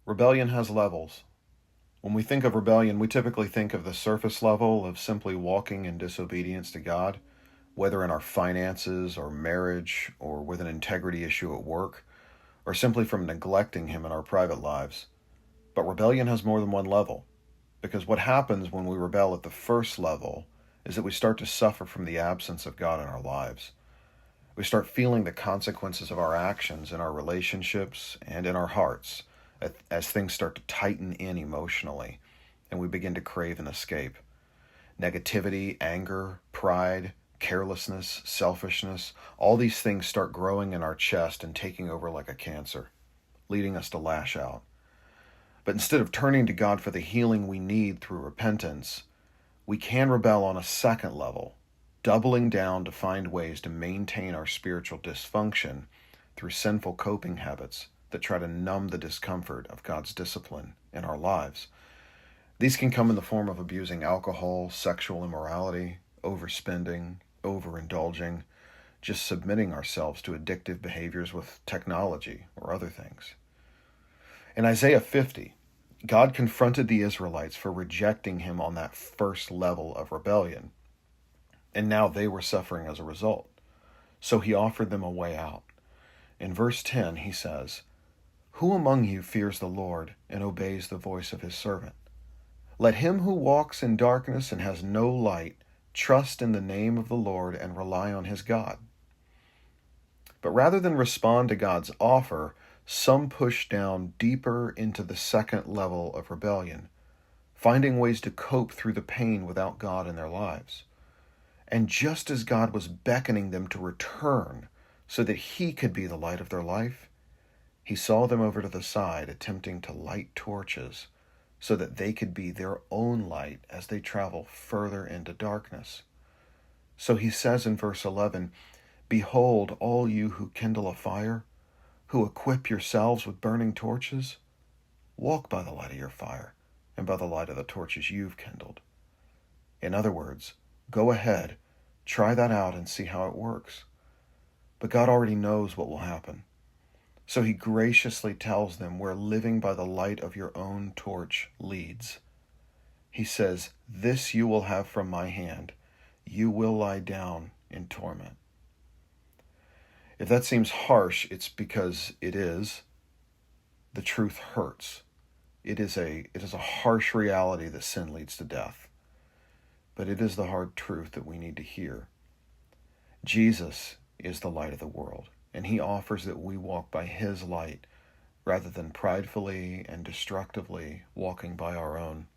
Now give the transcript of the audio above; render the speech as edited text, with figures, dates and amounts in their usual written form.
Rebellion has levels. When we think of rebellion, we typically think of the surface level of simply walking in disobedience to God, whether in our finances or marriage or with an integrity issue at work, or simply from neglecting Him in our private lives. But rebellion has more than one level, because what happens when we rebel at the first level is that we start to suffer from the absence of God in our lives. We start feeling the consequences of our actions in our relationships and in our hearts as things start to tighten in emotionally and we begin to crave an escape. Negativity, anger, pride, carelessness, selfishness, all these things start growing in our chest and taking over like a cancer, leading us to lash out. But instead of turning to God for the healing we need through repentance, we can rebel on a second level, doubling down to find ways to maintain our spiritual dysfunction through sinful coping habits that try to numb the discomfort of God's discipline in our lives. These can come in the form of abusing alcohol, sexual immorality, overspending, overindulging, just submitting ourselves to addictive behaviors with technology or other things. In Isaiah 50, God confronted the Israelites for rejecting Him on that first level of rebellion, and now they were suffering as a result. So He offered them a way out. In verse 10, He says, "Who among you fears the Lord and obeys the voice of His servant? Let him who walks in darkness and has no light trust in the name of the Lord and rely on his God." But rather than respond to God's offer, some push down deeper into the second level of rebellion, finding ways to cope through the pain without God in their lives. And just as God was beckoning them to return so that He could be the light of their life, He saw them over to the side attempting to light torches so that they could be their own light as they travel further into darkness. So He says in verse 11, "Behold, all you who kindle a fire, who equip yourselves with burning torches, walk by the light of your fire and by the light of the torches you've kindled." In other words, go ahead, try that out and see how it works. But God already knows what will happen. So He graciously tells them where living by the light of your own torch leads. He says, "This you will have from my hand. You will lie down in torment." If that seems harsh, it's because it is. The truth hurts. It is a harsh reality that sin leads to death. But it is the hard truth that we need to hear. Jesus is the light of the world, and He offers that we walk by His light rather than pridefully and destructively walking by our own.